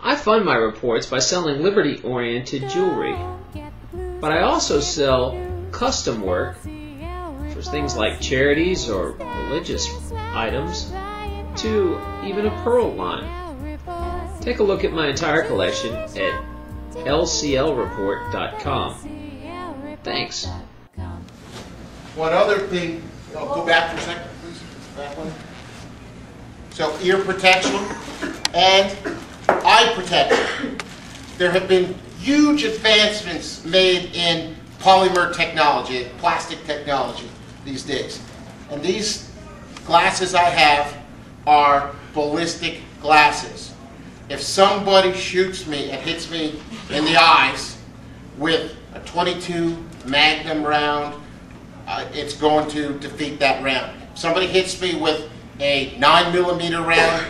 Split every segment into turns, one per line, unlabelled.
I fund my reports by selling liberty-oriented jewelry, but I also sell custom work for things like charities or religious items, to even a pearl line. Take a look at my entire collection at lclreport.com. Thanks.
One other thing, go back for a second, please. That one. So ear protection and eye protection. There have been huge advancements made in polymer technology, plastic technology these days. And these glasses I have are ballistic glasses. If somebody shoots me and hits me in the eyes with a .22 Magnum round, it's going to defeat that round. If somebody hits me with a 9mm round,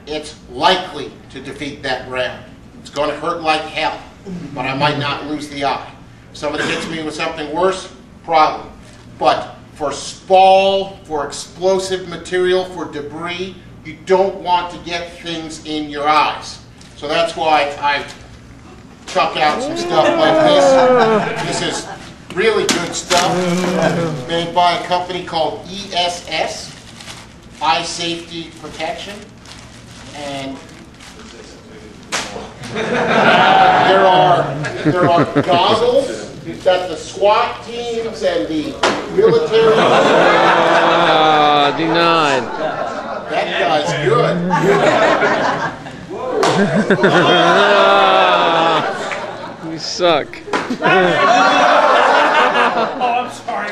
it's likely to defeat that round. It's going to hurt like hell, but I might not lose the eye. If somebody hits me with something worse, problem. But for spall, for explosive material, for debris, you don't want to get things in your eyes. So that's why I chuck out some stuff like this. This is really good stuff. It's made by a company called ESS, Eye Safety Protection. And there are goggles that the SWAT teams and the military...
Denied.
That guy's good.
You suck.
Oh, I'm sorry.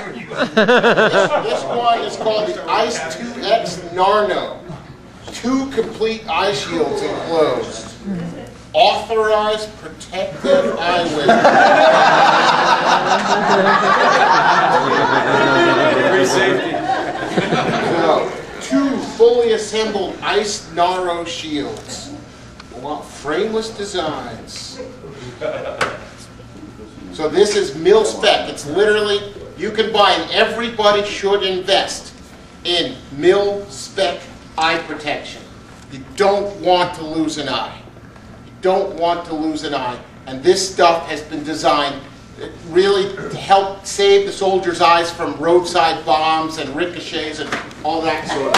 This one is called the Ice 2X Narno. 2 complete eye shields enclosed. Authorized protective eyewear.
Free safety.
So, 2 fully assembled Ice Narno shields. Wow, frameless designs. So this is mil-spec. It's literally, you can buy, and everybody should invest in mil-spec eye protection. You don't want to lose an eye. You don't want to lose an eye. And this stuff has been designed really to help save the soldiers' eyes from roadside bombs and ricochets and all that sort of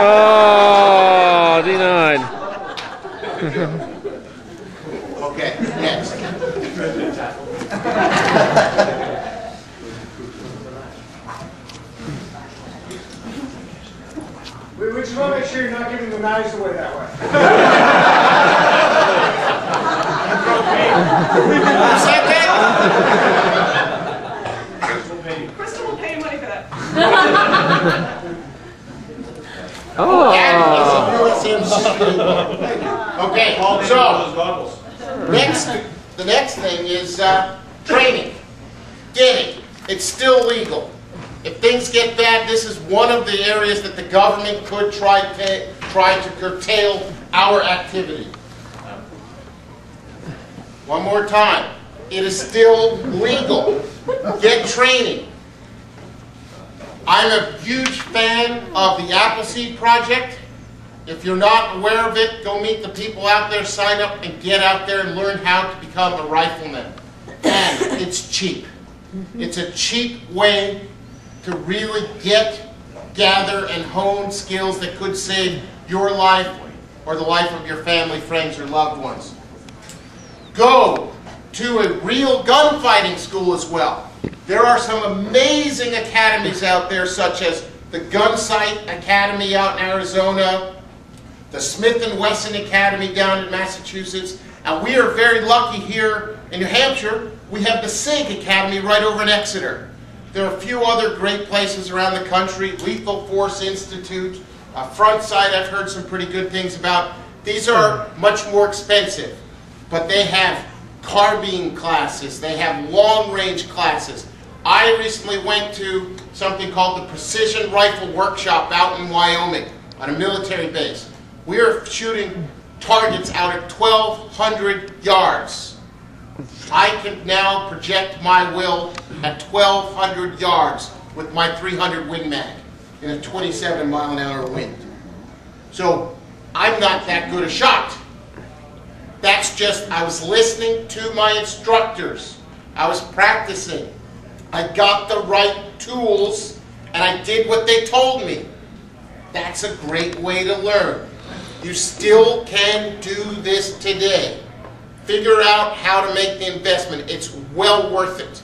Oh,
thing.
denied.
Okay, next.
We just want to make sure you're not giving the knives away that way.
Crystal will pay you money for that.
Oh.
Okay, so the next thing is training. Get it. It's still legal. If things get bad, this is one of the areas that the government could try to curtail our activity. One more time. It is still legal. Get training. I'm a huge fan of the Appleseed Project. If you're not aware of it, go meet the people out there, sign up, and get out there and learn how to become a rifleman. And it's cheap. It's a cheap way to really gather, and hone skills that could save your life or the life of your family, friends, or loved ones. Go to a real gunfighting school as well. There are some amazing academies out there, such as the Gunsight Academy out in Arizona, the Smith & Wesson Academy down in Massachusetts, and we are very lucky here in New Hampshire. We have the SIG Academy right over in Exeter. There are a few other great places around the country. Lethal Force Institute, Frontside I've heard some pretty good things about. These are much more expensive, but they have carbine classes, they have long-range classes. I recently went to something called the Precision Rifle Workshop out in Wyoming on a military base. We are shooting targets out at 1,200 yards. I can now project my will at 1,200 yards with my 300 Win Mag in a 27-mile-an-hour wind. So I'm not that good a shot. That I was listening to my instructors. I was practicing. I got the right tools, and I did what they told me. That's a great way to learn. You still can do this today. Figure out how to make the investment. It's well worth it,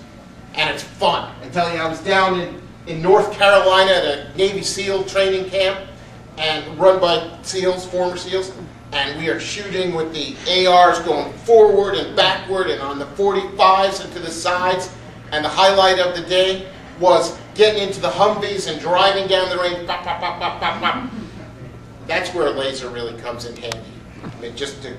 and it's fun. I tell you, I was down in North Carolina at a Navy SEAL training camp, and run by SEALs, former SEALs, and we are shooting with the ARs going forward and backward and on the 45s and to the sides, and the highlight of the day was getting into the Humvees and driving down the range, pop, pop, pop, pop, pop, pop. That's where a laser really comes in handy. I mean, just to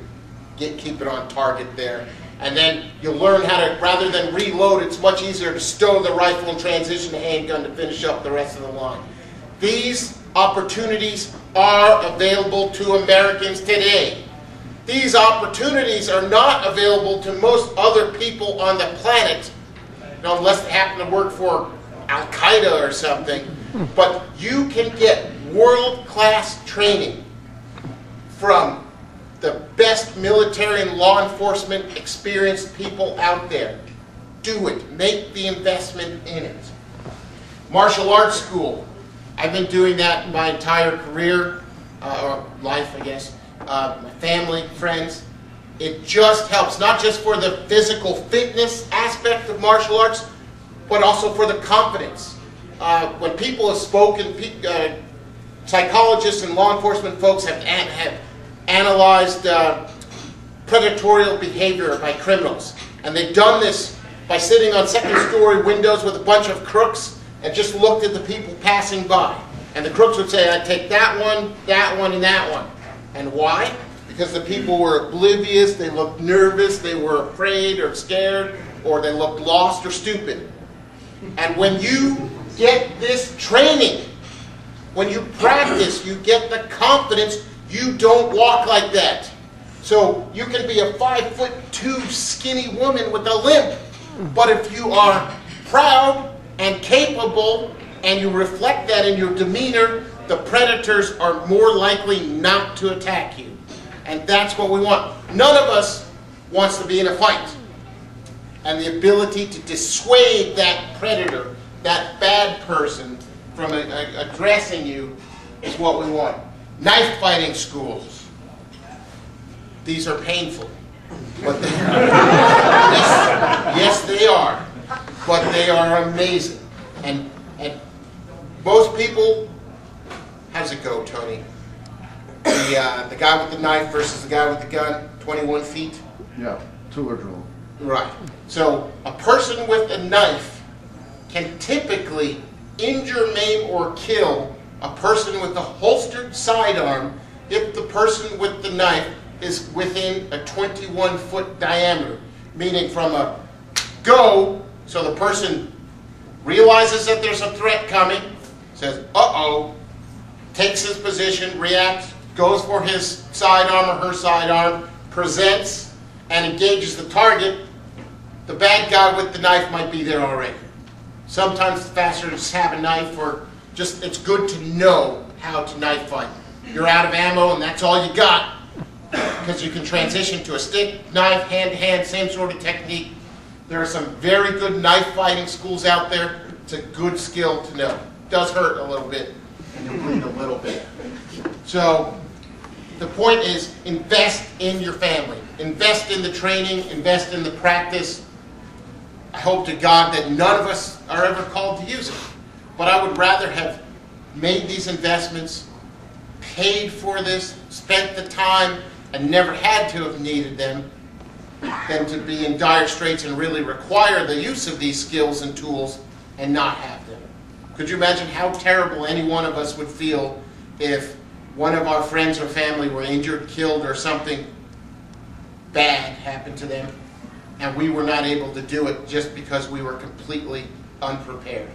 keep it on target there. And then you'll learn how to, rather than reload, it's much easier to stow the rifle and transition to handgun to finish up the rest of the line. These opportunities are available to Americans today. These opportunities are not available to most other people on the planet, unless they happen to work for Al-Qaeda or something. But you can get world-class training from the best military and law enforcement experienced people out there. Do it. Make the investment in it. Martial arts school. I've been doing that my entire career, or life, I guess. My family, friends. It just helps, not just for the physical fitness aspect of martial arts, but also for the confidence. When people have spoken, psychologists and law enforcement folks have analyzed predatorial behavior by criminals. And they've done this by sitting on second-story windows with a bunch of crooks and just looked at the people passing by. And the crooks would say, I'd take that one, and that one. And why? Because the people were oblivious, they looked nervous, they were afraid or scared, or they looked lost or stupid. And when you get this training, when you practice, you get the confidence. You don't walk like that. So you can be a 5'2" skinny woman with a limp. But if you are proud and capable and you reflect that in your demeanor, the predators are more likely not to attack you. And that's what we want. None of us wants to be in a fight. And the ability to dissuade that predator, that bad person, from addressing you is what we want. Knife fighting schools. These are painful. But they are. Yes, they are. But they are amazing. And most people, how does it go, Tony? The guy with the knife versus the guy with the gun, 21 feet?
Yeah, tool or drill.
Right. So a person with a knife can typically injure, maim, or kill a person with a holstered sidearm if the person with the knife is within a 21-foot diameter. Meaning from a go, so the person realizes that there's a threat coming, says, uh-oh, takes his position, reacts, goes for his sidearm or her sidearm, presents, and engages the target. The bad guy with the knife might be there already. Sometimes it's faster to just have a knife, or just it's good to know how to knife fight. You're out of ammo and that's all you got, because you can transition to a stick, knife, hand-to-hand, same sort of technique. There are some very good knife fighting schools out there. It's a good skill to know. It does hurt a little bit, and you'll bleed a little bit. So the point is, invest in your family. Invest in the training, invest in the practice. I hope to God that none of us are ever called to use it. But I would rather have made these investments, paid for this, spent the time, and never had to have needed them, than to be in dire straits and really require the use of these skills and tools and not have them. Could you imagine how terrible any one of us would feel if one of our friends or family were injured, killed, or something bad happened to them, and we were not able to do it just because we were completely unprepared?